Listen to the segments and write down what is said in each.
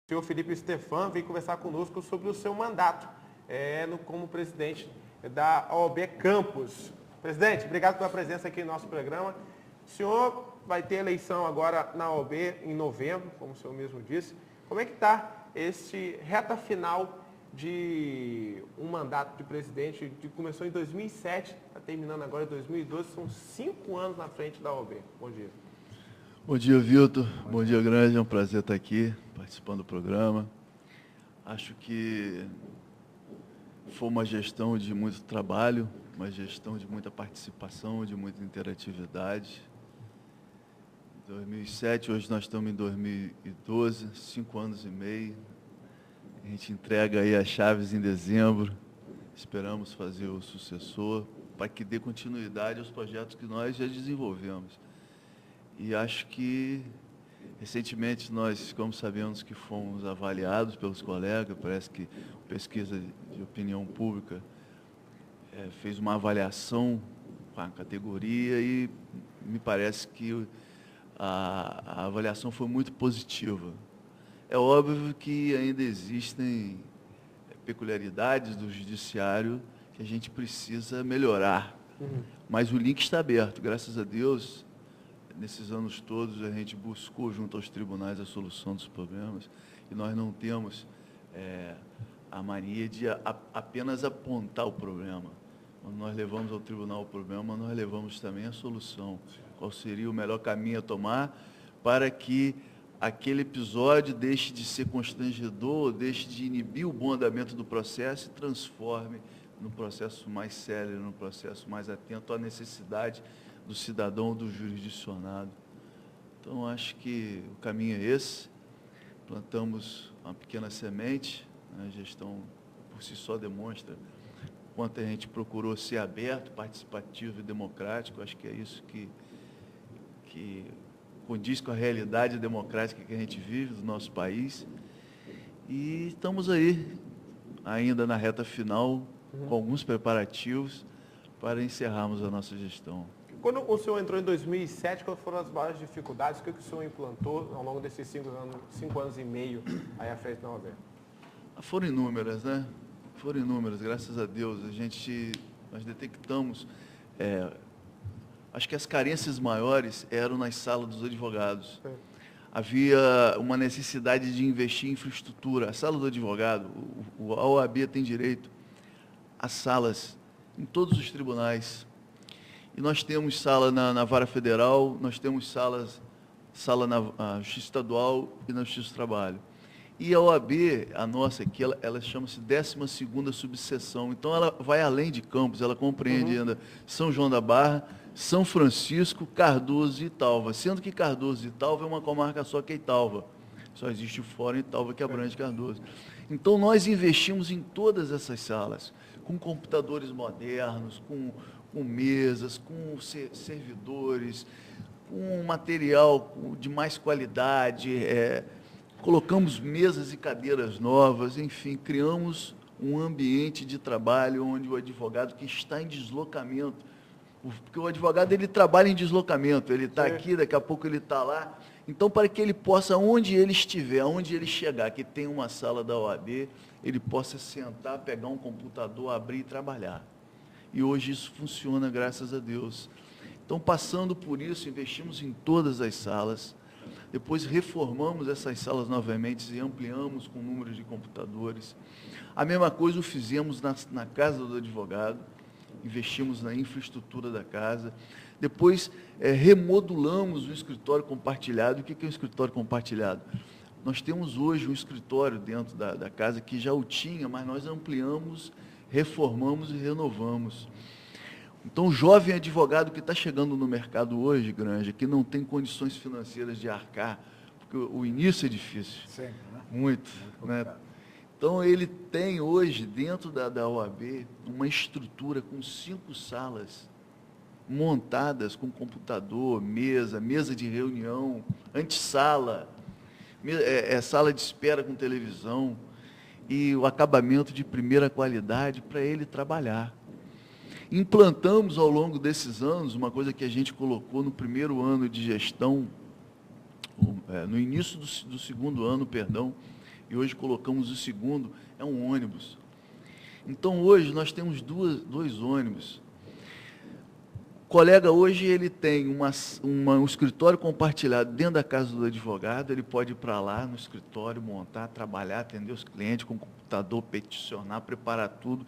O senhor Felipe Stefan veio conversar conosco sobre o seu mandato como presidente da OAB Campos. Presidente, obrigado pela presença aqui no nosso programa. O senhor vai ter eleição agora na OAB em novembro, como o senhor mesmo disse. Como é que está esse reta final de um mandato de presidente que começou em 2007, está terminando agora em 2012, são 5 anos na frente da OAB. Bom dia. Bom dia, Vitor. Bom dia, Grande. É um prazer estar aqui, participando do programa. Acho que foi uma gestão de muito trabalho, uma gestão de muita participação, de muita interatividade. 2007, hoje nós estamos em 2012, 5 anos e meio. A gente entrega aí as chaves em dezembro. Esperamos fazer o sucessor para que dê continuidade aos projetos que nós já desenvolvemos. E acho que, recentemente, nós ficamos sabendo que fomos avaliados pelos colegas, parece que a pesquisa de opinião pública fez uma avaliação com a categoria e me parece que a avaliação foi muito positiva. É óbvio que ainda existem peculiaridades do judiciário que a gente precisa melhorar, mas o link está aberto, graças a Deus. Nesses anos todos, a gente buscou, junto aos tribunais, a solução dos problemas, e nós não temos a mania de apenas apontar o problema. Quando nós levamos ao tribunal o problema, nós levamos também a solução. Qual seria o melhor caminho a tomar para que aquele episódio deixe de ser constrangedor, deixe de inibir o bom andamento do processo e transforme no processo mais célere, no processo mais atento à necessidade do cidadão, do jurisdicionado. Então, acho que o caminho é esse. Plantamos uma pequena semente, a gestão por si só demonstra quanto a gente procurou ser aberto, participativo e democrático. Acho que é isso que condiz com a realidade democrática que a gente vive do nosso país. E estamos aí, ainda na reta final, com alguns preparativos para encerrarmos a nossa gestão. Quando o senhor entrou em 2007, quais foram as maiores dificuldades? O que o senhor implantou ao longo desses 5 anos e meio aí à frente da OAB? Foram inúmeras, né? Foram inúmeras, graças a Deus. Nós detectamos, acho que as carências maiores eram nas salas dos advogados. Sim. Havia uma necessidade de investir em infraestrutura. A sala do advogado, a OAB tem direito a salas em todos os tribunais. E nós temos sala na Vara Federal, nós temos sala na Justiça Estadual e na Justiça do Trabalho. E a OAB, a nossa aqui, ela chama-se 12ª subseção. Então, ela vai além de Campos, ela compreende ainda São João da Barra, São Francisco, Cardoso e Italva. Sendo que Cardoso e Italva é uma comarca só que é Italva. Só existe o Fórum Italva que abrange Cardoso. Então, nós investimos em todas essas salas, com computadores modernos, com mesas, com servidores, com material de mais qualidade, colocamos mesas e cadeiras novas, enfim, criamos um ambiente de trabalho onde o advogado que está em deslocamento, porque o advogado ele trabalha em deslocamento, ele está aqui, daqui a pouco ele está lá, então para que ele possa, onde ele estiver, onde ele chegar, que tem uma sala da OAB, ele possa sentar, pegar um computador, abrir e trabalhar. E hoje isso funciona, graças a Deus. Então, passando por isso, investimos em todas as salas, depois reformamos essas salas novamente e ampliamos com números de computadores. A mesma coisa o fizemos na casa do advogado, investimos na infraestrutura da casa, depois remodulamos o escritório compartilhado. O que é um escritório compartilhado? Nós temos hoje um escritório dentro da casa que já o tinha, mas nós ampliamos, reformamos e renovamos. Então, o jovem advogado que está chegando no mercado hoje, Granja, que não tem condições financeiras de arcar, porque o início é difícil. Sempre, né? Muito, né? Então, ele tem hoje, dentro da OAB, uma estrutura com 5 salas montadas com computador, mesa de reunião, antessala, sala de espera com televisão, e o acabamento de primeira qualidade para ele trabalhar. Implantamos ao longo desses anos uma coisa que a gente colocou no primeiro ano de gestão, no início do segundo ano, e hoje colocamos o segundo, é um ônibus. Então, hoje, nós temos dois ônibus. O colega, hoje, ele tem um escritório compartilhado dentro da casa do advogado, ele pode ir para lá no escritório, montar, trabalhar, atender os clientes com computador, peticionar, preparar tudo.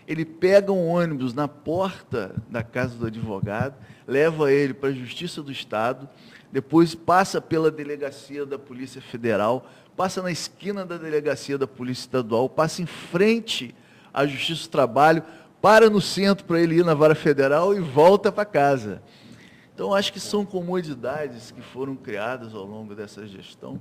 Ele pega um ônibus na porta da casa do advogado, leva ele para a Justiça do Estado, depois passa pela delegacia da Polícia Federal, passa na esquina da delegacia da Polícia Estadual, passa em frente à Justiça do Trabalho, para no centro para ele ir na Vara Federal e volta para casa. Então, acho que são comodidades que foram criadas ao longo dessa gestão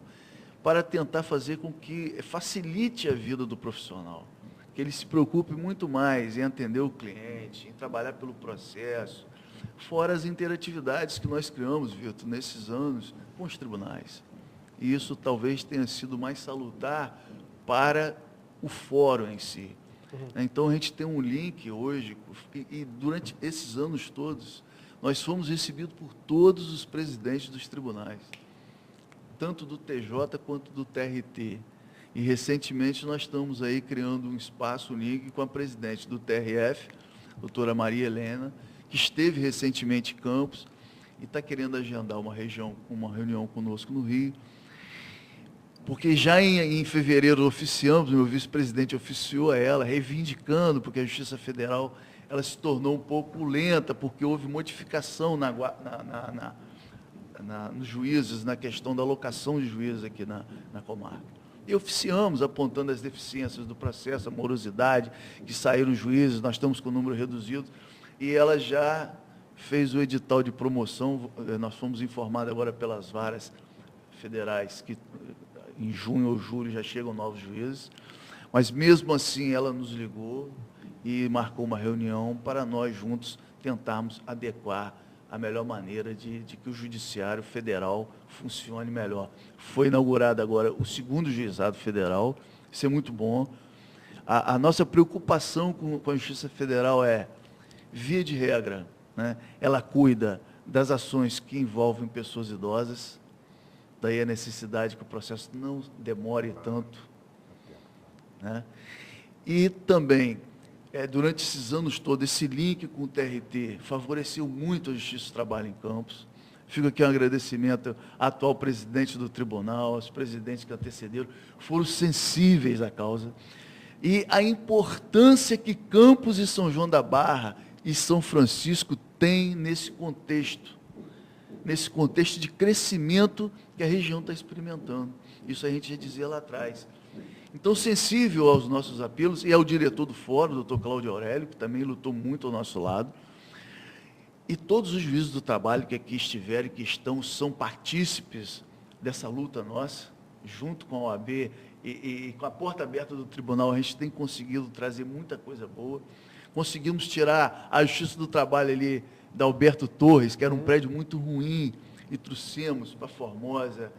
para tentar fazer com que facilite a vida do profissional, que ele se preocupe muito mais em atender o cliente, em trabalhar pelo processo, fora as interatividades que nós criamos, Vitor, nesses anos com os tribunais. E isso talvez tenha sido mais salutar para o fórum em si. Então, a gente tem um link hoje, e durante esses anos todos, nós fomos recebidos por todos os presidentes dos tribunais, tanto do TJ quanto do TRT. E, recentemente, nós estamos aí criando um espaço, um link com a presidente do TRF, doutora Maria Helena, que esteve recentemente em Campos e está querendo agendar uma reunião conosco no Rio, porque já em fevereiro oficiamos, meu vice-presidente oficiou a ela, reivindicando, porque a Justiça Federal ela se tornou um pouco lenta, porque houve modificação nos juízes, na questão da alocação de juízes aqui na comarca. E oficiamos, apontando as deficiências do processo, a morosidade, que saíram juízes, nós estamos com o número reduzido, e ela já fez o edital de promoção, nós fomos informados agora pelas varas federais, que em junho ou julho já chegam novos juízes, mas mesmo assim ela nos ligou e marcou uma reunião para nós juntos tentarmos adequar a melhor maneira de que o Judiciário Federal funcione melhor. Foi inaugurado agora o segundo Juizado Federal, isso é muito bom. A nossa preocupação com a Justiça Federal é, via de regra, né, ela cuida das ações que envolvem pessoas idosas, daí a necessidade que o processo não demore tanto, né? E também, durante esses anos todos, esse link com o TRT favoreceu muito a Justiça do Trabalho em Campos. Fica aqui um agradecimento à atual presidente do tribunal, aos presidentes que antecederam, foram sensíveis à causa. E a importância que Campos e São João da Barra e São Francisco têm nesse contexto de crescimento que a região está experimentando. Isso a gente já dizia lá atrás. Então, sensível aos nossos apelos, e ao diretor do fórum, o doutor Cláudio Aurélio, que também lutou muito ao nosso lado, e todos os juízes do trabalho que aqui estiveram e que estão, são partícipes dessa luta nossa, junto com a OAB e com a porta aberta do tribunal, a gente tem conseguido trazer muita coisa boa. Conseguimos tirar a Justiça do Trabalho ali da Alberto Torres, que era um prédio muito ruim, e trouxemos para Formosa,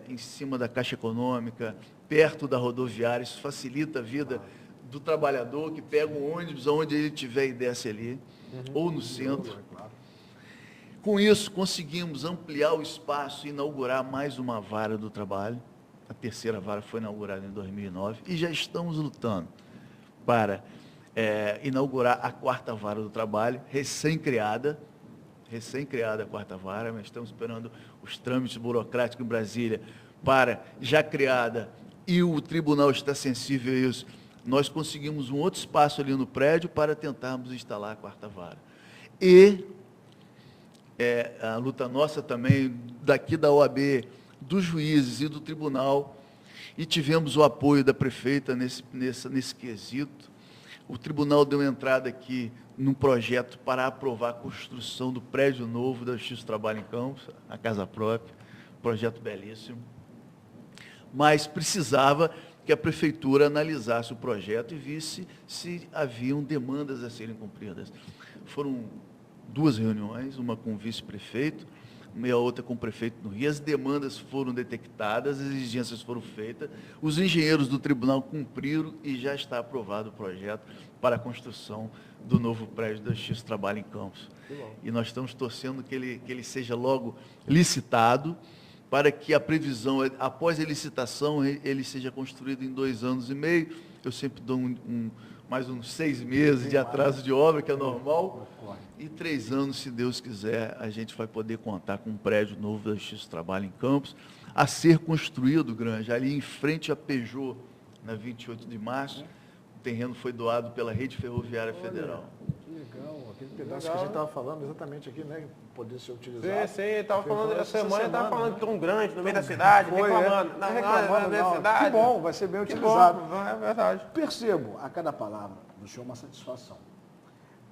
em cima da Caixa Econômica, perto da rodoviária. Isso facilita a vida do trabalhador que pega um ônibus aonde ele tiver e desce ali, ou no centro. Com isso, conseguimos ampliar o espaço e inaugurar mais uma vara do trabalho. A terceira vara foi inaugurada em 2009 e já estamos lutando para inaugurar a quarta vara do trabalho, recém-criada a quarta vara, mas estamos esperando os trâmites burocráticos em Brasília para já criada, e o tribunal está sensível a isso. Nós conseguimos um outro espaço ali no prédio para tentarmos instalar a quarta vara. E a luta nossa também, daqui da OAB, dos juízes e do tribunal, e tivemos o apoio da prefeita nesse quesito. O tribunal deu entrada aqui num projeto para aprovar a construção do prédio novo da Justiça do Trabalho em Campos, a casa própria, projeto belíssimo. Mas precisava que a prefeitura analisasse o projeto e visse se haviam demandas a serem cumpridas. Foram 2 reuniões, uma com o vice-prefeito, e a outra com o prefeito no Rio. As demandas foram detectadas, as exigências foram feitas, os engenheiros do tribunal cumpriram e já está aprovado o projeto para a construção do novo prédio da Justiça do Trabalho em Campos. E nós estamos torcendo que ele seja logo licitado, para que a previsão, após a licitação, ele seja construído em 2 anos e meio. Eu sempre dou mais uns 6 meses de atraso de obra, que é normal. E 3 anos, se Deus quiser, a gente vai poder contar com um prédio novo da Justiça do Trabalho em Campos, a ser construído, Granja, ali em frente a Peugeot, na 28 de março. O terreno foi doado pela Rede Ferroviária Federal. Que legal, aquele pedaço que a gente estava falando exatamente aqui, né? Poder ser utilizado. Sim, estava falando, essa semana estava falando que tão grande no meio da cidade, reclamando. Não reclamando, não. Cidade. Que bom, vai ser bem utilizado. Bom, é verdade. Percebo a cada palavra do senhor uma satisfação.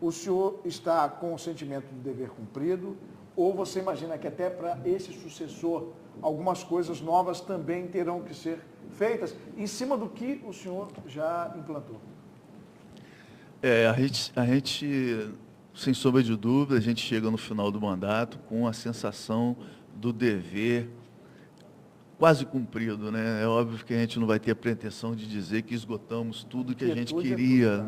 O senhor está com o sentimento do dever cumprido, ou você imagina que até para esse sucessor, algumas coisas novas também terão que ser feitas, em cima do que o senhor já implantou? A gente, sem sombra de dúvida, a gente chega no final do mandato com a sensação do dever quase cumprido, né? É óbvio que a gente não vai ter a pretensão de dizer que esgotamos tudo que a gente queria.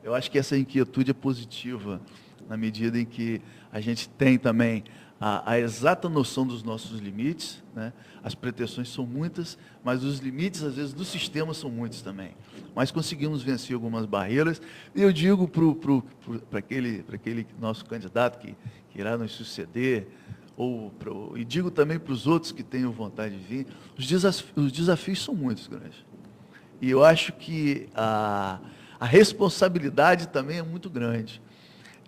Eu acho que essa inquietude é positiva, na medida em que a gente tem também a exata noção dos nossos limites, né? As pretensões são muitas, mas os limites, às vezes, do sistema são muitos também. Mas conseguimos vencer algumas barreiras. E eu digo para aquele nosso candidato que irá nos suceder, e digo também para os outros que tenham vontade de vir, os desafios são muitos, grandes. E eu acho que a responsabilidade também é muito grande.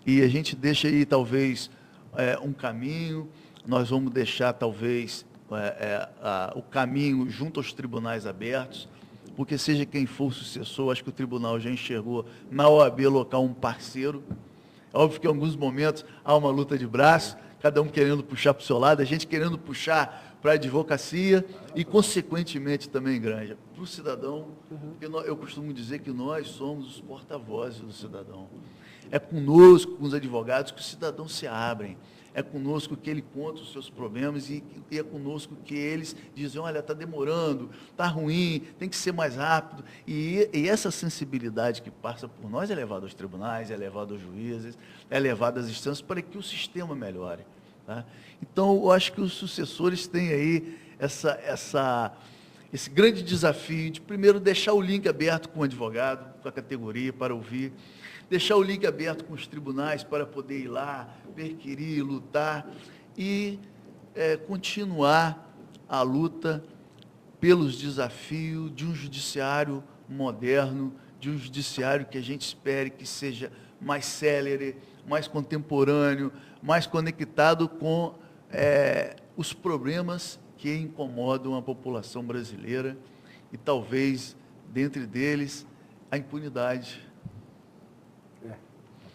E a gente deixa aí, talvez, um caminho, nós vamos deixar, talvez, o caminho junto aos tribunais abertos, porque seja quem for o sucessor, acho que o tribunal já enxergou na OAB local um parceiro. É óbvio que em alguns momentos há uma luta de braço, cada um querendo puxar para o seu lado, a gente querendo puxar para a advocacia e, consequentemente, também, Granja, para o cidadão. Eu costumo dizer que nós somos os porta-vozes do cidadão. É conosco, com os advogados, que os cidadãos se abrem. É conosco que ele conta os seus problemas e é conosco que eles dizem, olha, está demorando, está ruim, tem que ser mais rápido. E essa sensibilidade que passa por nós é levada aos tribunais, é levada aos juízes, é levada às instâncias para que o sistema melhore. Tá? Então, eu acho que os sucessores têm aí esse grande desafio de, primeiro, deixar o link aberto com o advogado, com a categoria, para ouvir, deixar o link aberto com os tribunais para poder ir lá, perquirir, lutar e continuar a luta pelos desafios de um judiciário moderno, de um judiciário que a gente espere que seja mais célere, mais contemporâneo, mais conectado com os problemas que incomodam a população brasileira e talvez, dentre deles, a impunidade.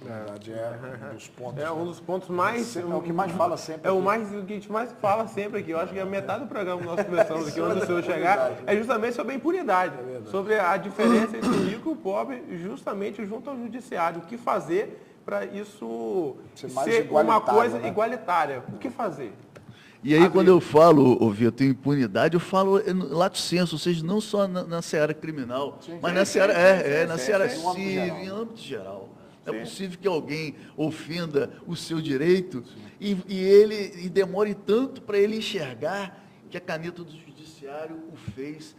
Na verdade, um dos pontos. É um dos pontos mais. É o que mais fala sempre. O que a gente mais fala sempre aqui. Eu acho que a metade do programa que nós começamos aqui, onde o senhor chegar, é justamente sobre a impunidade. Sobre a diferença entre o rico e o pobre, justamente junto ao judiciário. O que fazer para isso ser uma coisa igualitária? O que fazer? E aí, quando eu falo, Vitor, impunidade, eu falo lato sensu, ou seja, não só na seara criminal, mas na seara, na seara civil, em âmbito geral. Não é possível que alguém ofenda o seu direito e demore tanto para ele enxergar que a caneta do judiciário o fez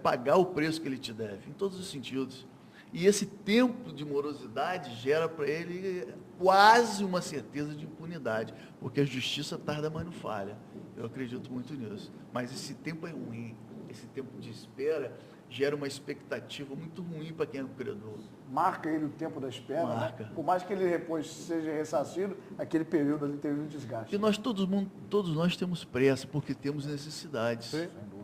pagar o preço que ele te deve, em todos os sentidos. E esse tempo de morosidade gera para ele quase uma certeza de impunidade, porque a justiça tarda, mas não falha. Eu acredito muito nisso. Mas esse tempo é ruim, esse tempo de espera gera uma expectativa muito ruim para quem é o credor. Marca ele o tempo da espera, Marca. Né? Por mais que ele depois seja ressarcido, aquele período ali teve um desgaste. E nós, todos nós temos pressa, porque temos necessidades. Sim. Sem dúvida.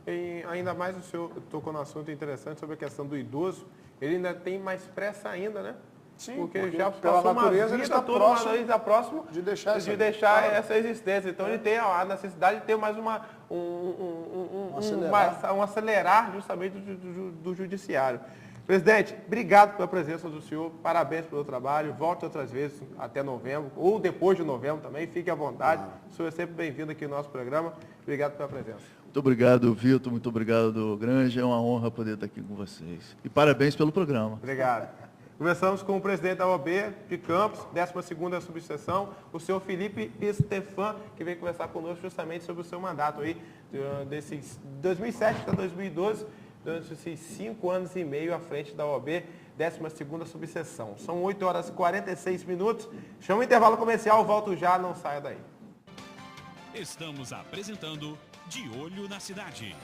E ainda mais o senhor tocou no assunto interessante sobre a questão do idoso, ele ainda tem mais pressa ainda, né? Sim, porque já pela passou natureza uma ele vida está toda próximo de deixar essa existência. Então ele tem a necessidade de ter mais um acelerar justamente do judiciário. Presidente, obrigado pela presença do senhor, parabéns pelo trabalho, volte outras vezes até novembro, ou depois de novembro também, fique à vontade. O senhor é sempre bem-vindo aqui no nosso programa. Obrigado pela presença. Muito obrigado, Vitor, muito obrigado, Granja. É uma honra poder estar aqui com vocês. E parabéns pelo programa. Obrigado. Conversamos com o presidente da OAB de Campos, 12ª subseção, o senhor Felipe Estefan, que veio conversar conosco justamente sobre o seu mandato aí, desses 2007 até 2012, durante esses 5 anos e meio à frente da OAB, 12ª subseção. São 8 horas e 46 minutos. Chama o intervalo comercial, volto já, não saia daí. Estamos apresentando De Olho na Cidade.